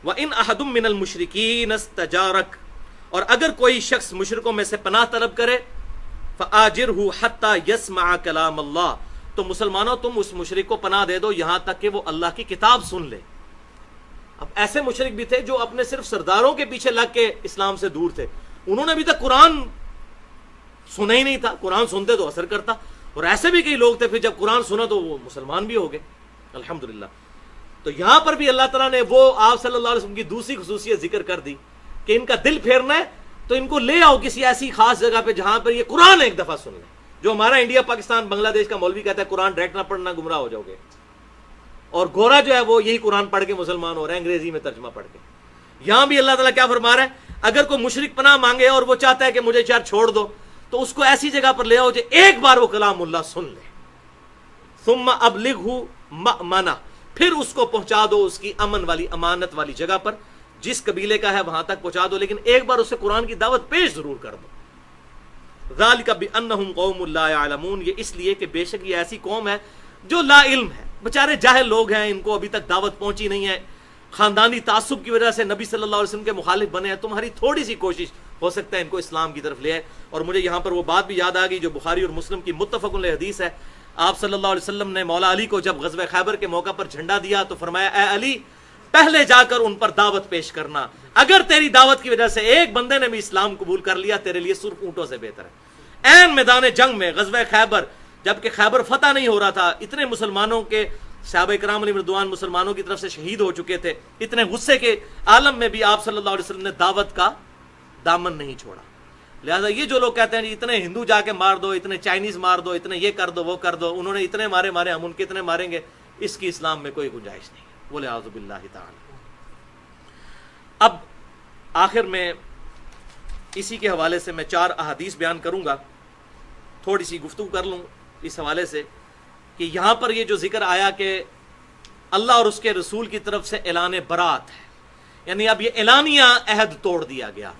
وَإِنْ أَحَدٌ مِّنَ الْمُشْرِكِينَ اسْتَجَارَكَ، اور اگر کوئی شخص مشرکوں میں سے پناہ طلب کرے فَآجِرْهُ حَتَّى يَسْمَعَ كَلَامَ اللَّهِ، تو مسلمانوں تم اس مشرک کو پناہ دے دو یہاں تک کہ وہ اللہ کی کتاب سن لے۔ اب ایسے مشرک بھی تھے جو اپنے صرف سرداروں کے پیچھے لگ کے اسلام سے دور تھے، انہوں نے ابھی تک قرآن سنا ہی نہیں تھا، قرآن سنتے تو اثر کرتا، اور ایسے بھی کئی لوگ تھے پھر جب قرآن سنا تو وہ مسلمان بھی ہو گئے الحمدللہ۔ تو یہاں پر بھی اللہ تعالیٰ نے وہ آپ صلی اللہ علیہ وسلم کی دوسری خصوصیت ذکر کر دی کہ ان کا دل پھیرنا ہے تو ان کو لے آؤ کسی ایسی خاص جگہ پہ جہاں پر یہ قرآن ایک دفعہ سن لیں، جو ہمارا انڈیا پاکستان بنگلہ دیش کا مولوی کہتا ہے قرآن ڈائریکٹ نہ پڑھنا گمراہ ہو جاؤ گے، اور گورا جو ہے وہ یہی قرآن پڑھ کے مسلمان ہو رہے ہیں انگریزی میں ترجمہ پڑھ کے۔ یہاں بھی اللہ تعالیٰ کیا فرما رہا ہے، اگر کوئی مشرک پناہ مانگے اور وہ چاہتا ہے کہ مجھے یار چھوڑ دو تو اس کو ایسی جگہ پر لے آؤ جو ایک بار وہ کلام اللہ سن لے، ثم ابلغہ مأمنہ، پھر اس کو پہنچا دو اس کی امن والی امانت والی جگہ پر، جس قبیلے کا ہے وہاں تک پہنچا دو، لیکن ایک بار اسے قرآن کی دعوت پیش ضرور کر دو۔ ذالک بانہم قوم لا یعلمون، یہ اس لیے کہ بے شک یہ ایسی قوم ہے جو لا علم ہے، بےچارے جاہل لوگ ہیں، ان کو ابھی تک دعوت پہنچی نہیں ہے، خاندانی تعصب کی وجہ سے نبی صلی اللہ علیہ وسلم کے مخالف بنے ہیں، تمہاری تھوڑی سی کوشش ہو سکتا ہے ان کو اسلام کی طرف لے آئے۔ اور مجھے یہاں پر وہ بات بھی یاد آ گئی جو بخاری اور مسلم کی متفق علیہ حدیث ہے، آپ صلی اللہ علیہ وسلم نے مولا علی کو جب غزوہ خیبر کے موقع پر جھنڈا دیا تو فرمایا اے علی پہلے جا کر ان پر دعوت پیش کرنا، اگر تیری دعوت کی وجہ سے ایک بندے نے بھی اسلام قبول کر لیا تیرے لیے سرخ اونٹوں سے بہتر ہے۔ عین میدان جنگ میں غزوہ خیبر، جبکہ خیبر فتح نہیں ہو رہا تھا، اتنے مسلمانوں کے صحابہ کرام علیہ رضوان مسلمانوں کی طرف سے شہید ہو چکے تھے، اتنے غصے کے عالم میں بھی آپ صلی اللہ علیہ وسلم نے دعوت کا دامن نہیں چھوڑا۔ لہذا یہ جو لوگ کہتے ہیں جی اتنے ہندو جا کے مار دو، اتنے چائنیز مار دو، اتنے یہ کر دو وہ کر دو، انہوں نے اتنے مارے ہم ان کے اتنے ماریں گے، اس کی اسلام میں کوئی گنجائش نہیں ہے، بولے اعوذ باللہ تعالی۔ اب آخر میں اسی کے حوالے سے میں 4 احادیث بیان کروں گا، تھوڑی سی گفتگو کر لوں اس حوالے سے کہ یہاں پر یہ جو ذکر آیا کہ اللہ اور اس کے رسول کی طرف سے اعلان برات ہے، یعنی اب یہ اعلانیہ عہد توڑ دیا گیا،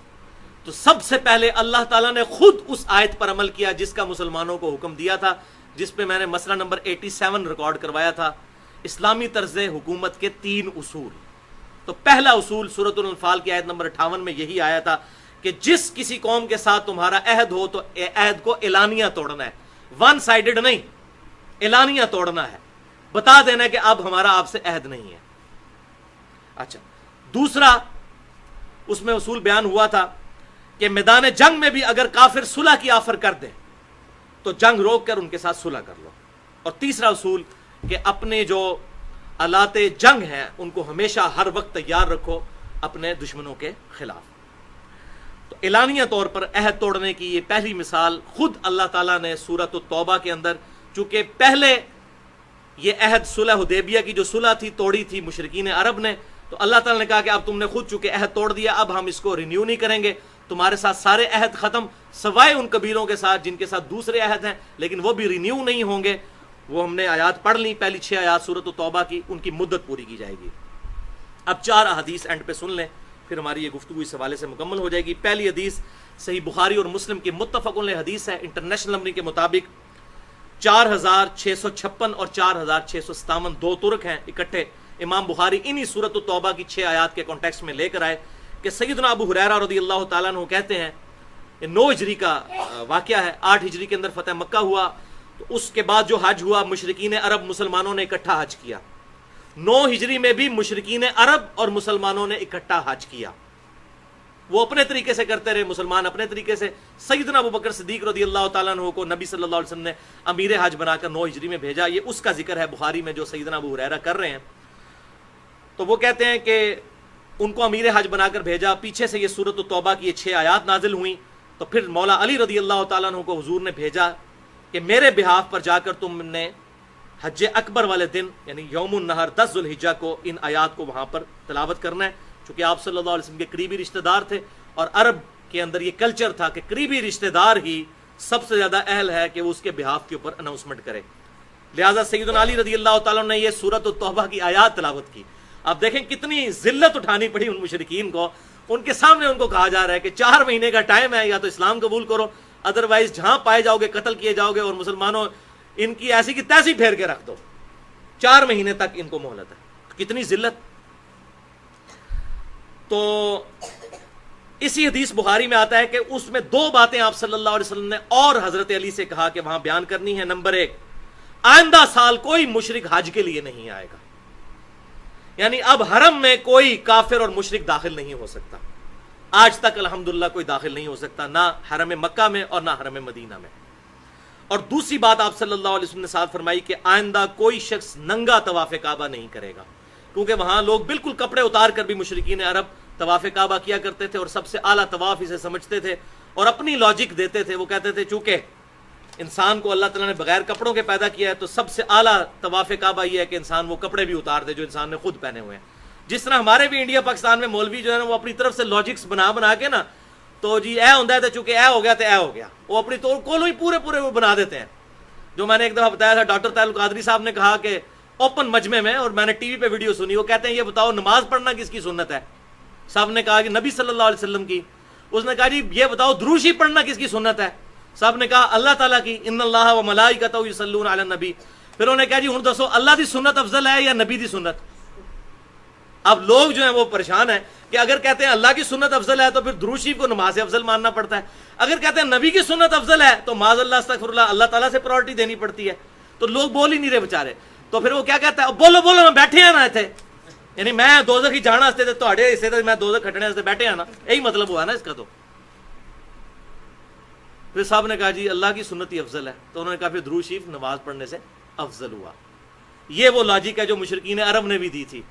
تو سب سے پہلے اللہ تعالیٰ نے خود اس آیت پر عمل کیا جس کا مسلمانوں کو حکم دیا تھا، جس پہ میں نے مسئلہ نمبر 87 ریکارڈ کروایا تھا، اسلامی طرز حکومت کے 3 اصول۔ تو پہلا اصول سورۃ الانفال کی آیت نمبر 58 میں یہی آیا تھا کہ جس کسی قوم کے ساتھ تمہارا عہد ہو تو عہد کو اعلانیہ توڑنا ہے، ون سائیڈڈ نہیں، اعلانیہ توڑنا ہے، بتا دینا ہے کہ اب ہمارا آپ سے عہد نہیں ہے۔ اچھا، دوسرا اس میں اصول بیان ہوا تھا کہ میدان جنگ میں بھی اگر کافر صلح کی آفر کر دیں تو جنگ روک کر ان کے ساتھ صلح کر لو۔ اور تیسرا اصول کہ اپنے جو آلات جنگ ہیں ان کو ہمیشہ ہر وقت تیار رکھو اپنے دشمنوں کے خلاف۔ تو اعلانیہ طور پر عہد توڑنے کی یہ پہلی مثال خود اللہ تعالیٰ نے سورۃ التوبہ کے اندر، چونکہ پہلے یہ عہد صلح حدیبیہ کی جو صلح تھی توڑی تھی مشرکین عرب نے، تو اللہ تعالیٰ نے کہا کہ اب تم نے خود چونکہ عہد توڑ دیا، اب ہم اس کو رینیو نہیں کریں گے، تمہارے ساتھ سارے عہد ختم، سوائے ان قبیلوں کے ساتھ جن کے ساتھ دوسرے عہد ہیں لیکن وہ بھی رینیو نہیں ہوں گے۔ وہ ہم نے آیات پڑھ لی، پہلی 6 آیات سورۃ التوبہ کی، ان کی مدت پوری کی جائے گی۔ اب 4 احادیث اینڈ پہ سن لیں، پھر ہماری یہ گفتگو اس حوالے سے مکمل ہو جائے گی۔ پہلی حدیث صحیح بخاری اور مسلم کی متفق علیہ حدیث ہے، انٹرنیشنل نمبر کے مطابق 4656 اور 4657 2 ترک ہیں اکٹھے۔ امام بخاری انہی سورۃ التوبہ کی 6 آیات کے کانٹیکسٹ میں لے کر آئے کہ سیدنا ابو ہریرہ رضی اللہ تعالیٰ عنہ کہتے ہیں، یہ 9 ہجری کا واقعہ ہے، 8 ہجری کے اندر فتح مکہ ہوا، تو اس کے بعد جو حج ہوا مشرکین عرب مسلمانوں نے اکٹھا حج کیا۔ 9 ہجری میں بھی مشرکین عرب اور مسلمانوں نے اکٹھا حج کیا، وہ اپنے طریقے سے کرتے رہے، مسلمان اپنے طریقے سے۔ سیدنا ابو بکر صدیق رضی اللہ تعالیٰ عنہ کو نبی صلی اللہ علیہ وسلم نے امیر حج بنا کر 9 ہجری میں بھیجا، یہ اس کا ذکر ہے بخاری میں جو سیدنا ابو ہریرہ کر رہے ہیں۔ تو وہ کہتے ہیں کہ ان کو امیر حج بنا کر بھیجا، پیچھے سے یہ سورۃ التوبہ کی یہ 6 آیات نازل ہوئیں، تو پھر مولا علی رضی اللہ تعالیٰ عنہ کو حضور نے بھیجا کہ میرے بہاف پر جا کر تم نے حج اکبر والے دن یعنی یوم النحر 10 ذوالحجہ کو ان آیات کو وہاں پر تلاوت کرنا ہے، چونکہ آپ صلی اللہ علیہ وسلم کے قریبی رشتہ دار تھے، اور عرب کے اندر یہ کلچر تھا کہ قریبی رشتہ دار ہی سب سے زیادہ اہل ہے کہ وہ اس کے بہاف کے اوپر اناؤنسمنٹ کرے۔ لہٰذا سیدنا علی رضی اللہ تعالیٰ نے یہ سورۃ التوبہ کی آیات تلاوت کی۔ اب دیکھیں کتنی ذلت اٹھانی پڑی ان مشرکین کو، ان کے سامنے ان کو کہا جا رہا ہے کہ 4 مہینے کا ٹائم ہے، یا تو اسلام قبول کرو، ادروائز جہاں پائے جاؤ گے قتل کیے جاؤ گے، اور مسلمانوں ان کی ایسی کی تیسی پھیر کے رکھ دو، 4 مہینے تک ان کو مہلت ہے۔ کتنی ذلت۔ تو اسی حدیث بخاری میں آتا ہے کہ اس میں دو باتیں آپ صلی اللہ علیہ وسلم نے اور حضرت علی سے کہا کہ وہاں بیان کرنی ہے. نمبر ایک، آئندہ سال کوئی مشرک حج کے لیے نہیں آئے گا، یعنی اب حرم میں کوئی کافر اور مشرک داخل نہیں ہو سکتا. آج تک الحمدللہ کوئی داخل نہیں ہو سکتا، نہ حرم مکہ میں اور نہ حرم مدینہ میں. اور دوسری بات آپ صلی اللہ علیہ وسلم نے ساتھ فرمائی کہ آئندہ کوئی شخص ننگا طواف کعبہ نہیں کرے گا، کیونکہ وہاں لوگ بالکل کپڑے اتار کر بھی مشرکین عرب طواف کعبہ کیا کرتے تھے اور سب سے اعلیٰ طواف اسے سمجھتے تھے اور اپنی لاجک دیتے تھے. وہ کہتے تھے چونکہ انسان کو اللہ تعالیٰ نے بغیر کپڑوں کے پیدا کیا ہے تو سب سے اعلیٰ طواف کعبہ یہ ہے کہ انسان وہ کپڑے بھی اتار دے جو انسان نے خود پہنے ہوئے ہیں. جس طرح ہمارے بھی انڈیا پاکستان میں مولوی جو ہے نا وہ اپنی طرف سے لاجکس بنا کے نا تو جی اے ہوتا ہے تو چونکہ اے ہو گیا تو اے ہو گیا، وہ اپنی طور کولو ہی پورے وہ بنا دیتے ہیں. جو میں نے ایک دفعہ بتایا تھا ڈاکٹر طاہر القادری صاحب نے کہا کہ اوپن مجمع میں، اور میں نے ٹی وی پہ ویڈیو سنی، وہ کہتے ہیں یہ بتاؤ نماز پڑھنا کس کی سنت ہے؟ صاحب نے کہا کہ نبی صلی اللہ علیہ وسلم کی. اس نے کہا جی یہ بتاؤ دروشی پڑھنا کس کی سنت ہے؟ صاحب نے کہا اللہ تعالیٰ کی، ان اللہ و ملائکتہ یصلون علی النبی. پھر انہوں نے کہا جی ہن دسو اللہ دی سنت افضل ہے یا نبی دی سنت؟ اب لوگ جو ہیں وہ پریشان ہیں کہ اگر کہتے ہیں اللہ کی سنت افضل ہے تو پھر درود شریف کو نماز افضل ماننا پڑتا ہے، اگر کہتے ہیں نبی کی سنت افضل ہے تو معاذ اللہ استغفر اللہ اللہ تعالیٰ سے پرائرٹی دینی پڑتی ہے. تو لوگ بول ہی نہیں رہے بےچارے. تو پھر وہ کیا کہتا ہے بولو میں بیٹھے ہیں نا تھے، یعنی میں دوزخ ہی جانا ہستے تھے تھوڑے حصے میں دوزخ کھٹنے ہستے بیٹھے ہیں نا، یہی مطلب ہوا نا اس کا. تو پھر صاحب نے کہا جی اللہ کی سنت ہی افضل ہے، تو انہوں نے کہا پھر درود شریف نماز پڑھنے سے افضل ہوا. یہ وہ لاجک ہے جو مشرکین عرب نے بھی دی تھی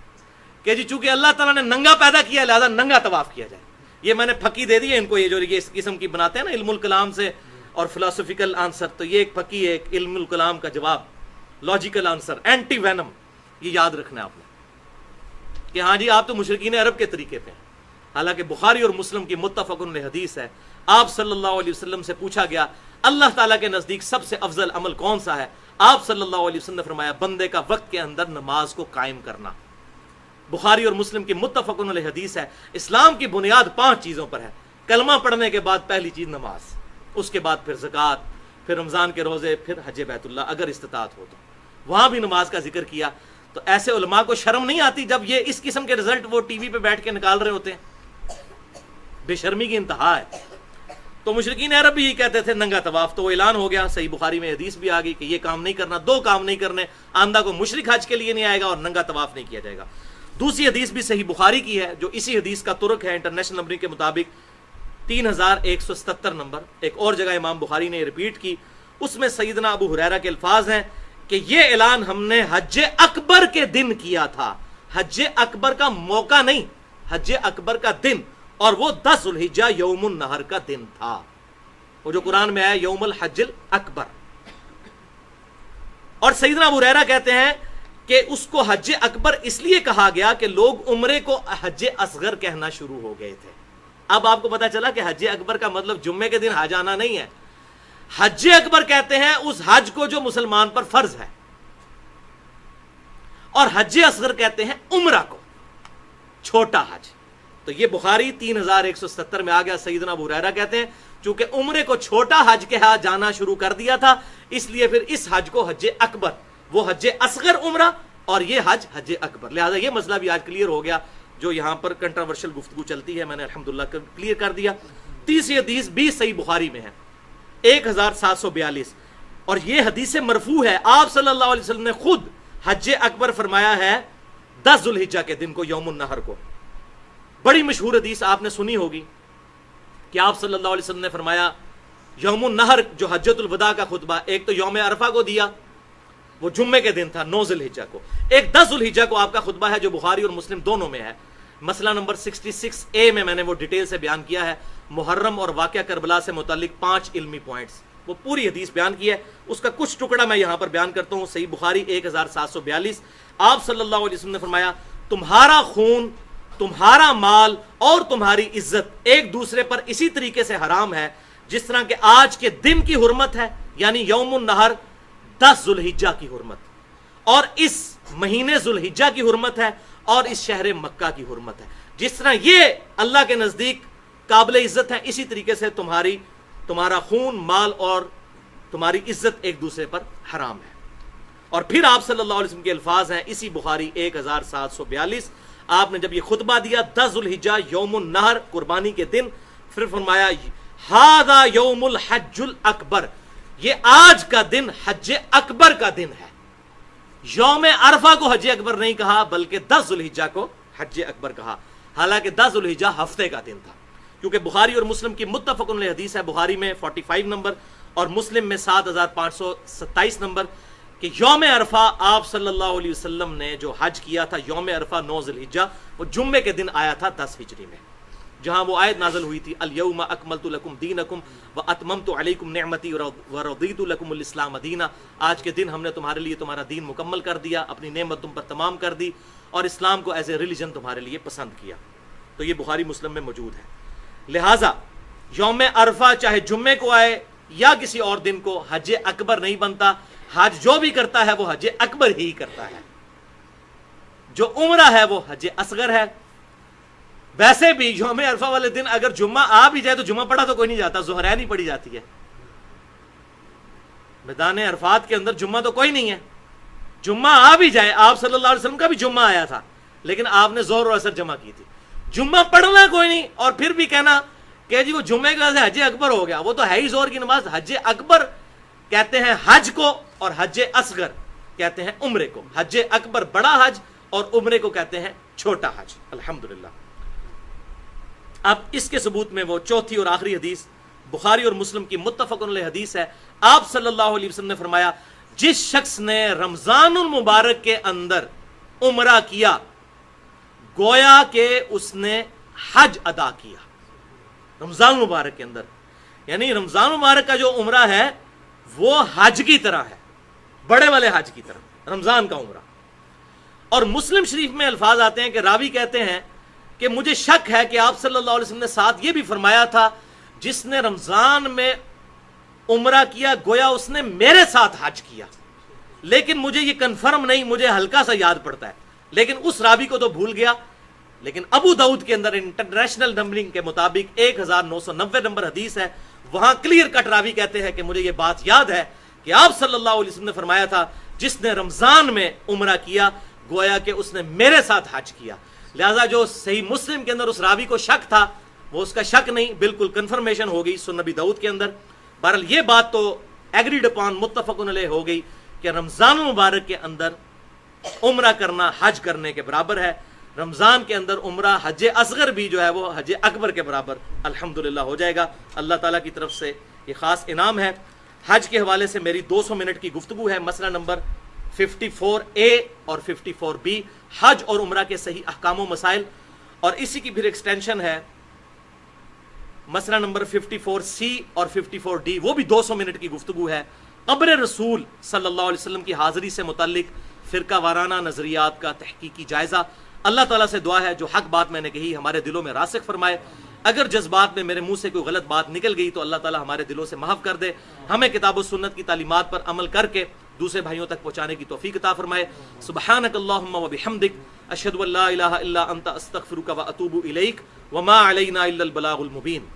کہ جی چونکہ اللہ تعالیٰ نے ننگا پیدا کیا لہذا ننگا طواف کیا جائے. یہ میں نے پھکی دے دی ہے ان کو، یہ جو اس قسم کی بناتے ہیں نا علم الکلام سے اور فلاسفیکل آنسر، تو یہ ایک پھکی ہے، ایک علم الکلام کا جواب، لاجیکل آنسر، اینٹی وینم. یہ یاد رکھنا ہے آپ نے کہ ہاں جی آپ تو مشرکین عرب کے طریقے پہ ہیں. حالانکہ بخاری اور مسلم کی متفق علیہ حدیث ہے، آپ صلی اللہ علیہ وسلم سے پوچھا گیا اللہ تعالیٰ کے نزدیک سب سے افضل عمل کون سا ہے؟ آپ صلی اللہ علیہ وسلم نے فرمایا بندے کا وقت کے اندر نماز کو قائم کرنا. بخاری اور مسلم کی متفق علیہ حدیث ہے. اسلام کی بنیاد 5 چیزوں پر ہے. کلمہ پڑھنے کے بعد پہلی چیز نماز، اس کے بعد پھر زکوٰۃ، پھر رمضان کے روزے، پھر حج بیت اللہ اگر استطاعت ہو تو. وہاں بھی نماز کا ذکر کیا. تو ایسے علماء کو شرم نہیں آتی جب یہ اس قسم کے رزلٹ وہ ٹی وی پہ بیٹھ کے نکال رہے ہوتے ہیں؟ بے شرمی کی انتہا ہے. تو مشرکین عرب بھی یہ کہتے تھے ننگا طواف. تو وہ اعلان ہو گیا، صحیح بخاری میں حدیث بھی آ گئی کہ یہ کام نہیں کرنا، 2 کام نہیں کرنے. آندہ کو مشرک حج کے لیے نہیں آئے گا اور ننگا طواف نہیں کیا جائے گا. دوسری حدیث بھی صحیح بخاری کی ہے جو اسی حدیث کا ترک ہے انٹرنیشنل نمبر کے مطابق 3177 نمبر. ایک اور جگہ امام بخاری نے ریپیٹ کی، اس میں سیدنا ابو ہریرہ کے الفاظ ہیں کہ یہ اعلان ہم نے حج اکبر کے دن کیا تھا. حج اکبر کا موقع نہیں، حج اکبر کا دن، اور وہ 10 ذوالحجہ یوم النہر کا دن تھا. وہ جو قرآن میں ہے یوم الحج الاکبر. اور سیدنا ابو ہریرہ کہتے ہیں کہ اس کو حج اکبر اس لیے کہا گیا کہ لوگ عمرے کو حج اصغر کہنا شروع ہو گئے تھے. اب آپ کو پتا چلا کہ حج اکبر کا مطلب جمعے کے دن حج آنا نہیں ہے. حج اکبر کہتے ہیں اس حج کو جو مسلمان پر فرض ہے، اور حج اصغر کہتے ہیں عمرہ کو، چھوٹا حج. تو یہ بخاری 3177 میں آ گیا. سیدنا ابو ہریرہ کہتے ہیں چونکہ عمرے کو چھوٹا حج کہا جانا شروع کر دیا تھا، اس لیے پھر اس حج کو حج اکبر، وہ حج اصغر عمرہ اور یہ حج اکبر. لہذا یہ مسئلہ بھی آج کلیئر ہو گیا جو یہاں پر کنٹروورشل گفتگو چلتی ہے، میں نے الحمدللہ کلیئر کر دیا. تیسری حدیث بھی صحیح بخاری میں ہے 1742، اور یہ حدیث مرفوع ہے. آپ صلی اللہ علیہ وسلم نے خود حج اکبر فرمایا ہے 10 ذوالحجہ کے دن کو، یوم النہر کو. بڑی مشہور حدیث آپ نے سنی ہوگی کہ آپ صلی اللہ علیہ وسلم نے فرمایا یوم النہر جو حجۃ الوداع کا خطبہ، ایک تو یوم عرفہ کو دیا، وہ جمعے کے دن تھا 9 ذوالحجہ کو. ایک 10 ذوالحجہ کو آپ کا خطبہ ہے جو بخاری اور مسلم دونوں میں ہے. مسئلہ نمبر 66A میں نے وہ ڈیٹیل سے بیان کیا ہے. محرم اور واقعہ کربلا سے متعلق 5 علمی پوائنٹس، وہ پوری حدیث بیان کی ہے. اس کا کچھ ٹکڑا میں یہاں پر بیان کرتا ہوں. صحیح بخاری 1742. آپ صلی اللہ علیہ وسلم نے فرمایا تمہارا خون، تمہارا مال اور تمہاری عزت ایک دوسرے پر اسی طریقے سے حرام ہے جس طرح کہ آج کے دن کی حرمت ہے، یعنی یوم النہر 10 ذوالحجہ کی حرمت، اور اس مہینے ذوالحجہ کی حرمت ہے، اور اس شہر مکہ کی حرمت ہے. جس طرح یہ اللہ کے نزدیک قابل عزت ہے، اسی طریقے سے تمہارا خون، مال اور تمہاری عزت ایک دوسرے پر حرام ہے. اور پھر آپ صلی اللہ علیہ وسلم کے الفاظ ہیں اسی بخاری 1742، آپ نے جب یہ خطبہ دیا 10 ذوالحجہ یوم النحر قربانی کے دن، پھر فرمایا ھذا یوم الحج الاکبر، یہ آج کا دن حج اکبر کا دن ہے۔ یوم عرفہ کو حج اکبر نہیں کہا بلکہ 10 ذوالحجہ کو حج اکبر کہا، حالانکہ 10 ذوالحجہ ہفتے کا دن تھا، کیونکہ بخاری اور مسلم کی متفق علیہ حدیث ہے، بخاری میں 45 نمبر اور مسلم میں 7527 نمبر، کہ یوم عرفہ آپ صلی اللہ علیہ وسلم نے جو حج کیا تھا یوم عرفہ 9 ذوالحجہ، وہ جمعے کے دن آیا تھا 10 ہجری میں، جہاں وہ آیت نازل ہوئی تھی الیوم اکملت لکم دینکم واتممت علیکم نعمتی ورضیت لکم الاسلام دینا، آج کے دن ہم نے تمہارے لیے تمہارا دین مکمل کر دیا، اپنی نعمت تم پر تمام کر دی اور اسلام کو ایز اے ریلیجن تمہارے لیے پسند کیا۔ تو یہ بخاری مسلم میں موجود ہے۔ لہٰذا یوم عرفہ چاہے جمعے کو آئے یا کسی اور دن کو حج اکبر نہیں بنتا، حج جو بھی کرتا ہے وہ حج اکبر ہی کرتا ہے، جو عمرہ ہے وہ حج اصغر ہے۔ ویسے بھی یوم عرفہ والے دن اگر جمعہ آ بھی جائے تو جمعہ پڑھا تو کوئی نہیں جاتا، ظہرین ہی پڑھی جاتی ہے، میدان عرفات کے اندر جمعہ تو کوئی نہیں ہے۔ جمعہ آ بھی جائے، آپ صلی اللہ علیہ وسلم کا بھی جمعہ آیا تھا لیکن آپ نے ظہر اور عصر جمع کی تھی، جمعہ پڑھنا کوئی نہیں، اور پھر بھی کہنا کہ جی وہ جمعے کے بعد حج اکبر ہو گیا، وہ تو ہے ہی ظہر کی نماز۔ حج اکبر کہتے ہیں حج کو اور حج اصغر کہتے ہیں عمرے کو، حج اکبر بڑا حج اور عمرے کو کہتے ہیں چھوٹا حج۔ الحمدللہ۔ اب اس کے ثبوت میں وہ چوتھی اور آخری حدیث بخاری اور مسلم کی متفق علیہ حدیث ہے، آپ صلی اللہ علیہ وسلم نے فرمایا جس شخص نے رمضان المبارک کے اندر عمرہ کیا گویا کہ اس نے حج ادا کیا۔ رمضان المبارک کے اندر، یعنی رمضان المبارک کا جو عمرہ ہے وہ حج کی طرح ہے، بڑے والے حج کی طرح رمضان کا عمرہ۔ اور مسلم شریف میں الفاظ آتے ہیں کہ راوی کہتے ہیں کہ مجھے شک ہے کہ آپ صلی اللہ علیہ وسلم نے ساتھ یہ بھی فرمایا تھا جس نے رمضان میں عمرہ کیا گویا اس نے میرے ساتھ حج کیا، لیکن مجھے یہ کنفرم نہیں، مجھے ہلکا سا یاد پڑتا ہے، لیکن اس راوی کو تو بھول گیا۔ لیکن ابو داؤد کے اندر انٹرنیشنل نمبرنگ کے مطابق 1990 نمبر حدیث ہے، وہاں کلیئر کٹ راوی کہتے ہیں کہ مجھے یہ بات یاد ہے کہ آپ صلی اللہ علیہ وسلم نے فرمایا تھا جس نے رمضان میں عمرہ کیا گویا کہ اس نے میرے ساتھ حج کیا۔ لہذا جو صحیح مسلم کے اندر اس راوی کو شک تھا وہ اس کا شک نہیں، بالکل کنفرمیشن ہو گئی سنن نبی داؤد کے اندر۔ بہرحال یہ بات تو ایگریڈ اپان متفق علیہ ہو گئی کہ رمضان المبارک کے اندر عمرہ کرنا حج کرنے کے برابر ہے، رمضان کے اندر عمرہ حج اصغر بھی جو ہے وہ حج اکبر کے برابر الحمدللہ ہو جائے گا۔ اللہ تعالیٰ کی طرف سے یہ خاص انعام ہے۔ حج کے حوالے سے میری 200 منٹ کی گفتگو ہے، مسئلہ نمبر 54A اور 54B، حج اور عمرہ کے صحیح احکام و مسائل، اور اسی کی پھر ایکسٹینشن ہے مسئلہ نمبر 54C اور 54D، وہ بھی 200 منٹ کی گفتگو ہے، قبر رسول صلی اللہ علیہ وسلم کی حاضری سے متعلق فرقہ وارانہ نظریات کا تحقیقی جائزہ۔ اللہ تعالیٰ سے دعا ہے جو حق بات میں نے کہی ہمارے دلوں میں راسخ فرمائے، اگر جذبات میں میرے منہ سے کوئی غلط بات نکل گئی تو اللہ تعالیٰ ہمارے دلوں سے محو کر دے، ہمیں کتاب و سنت کی تعلیمات پر عمل کر کے دوسرے بھائیوں تک پہنچانے کی توفیق عطا فرمائے۔ سبحانک اللہم و بحمدک، اشہد ان لا الہ الا انت، استغفرک و اتوب الیک، وما علینا الا البلاغ المبین۔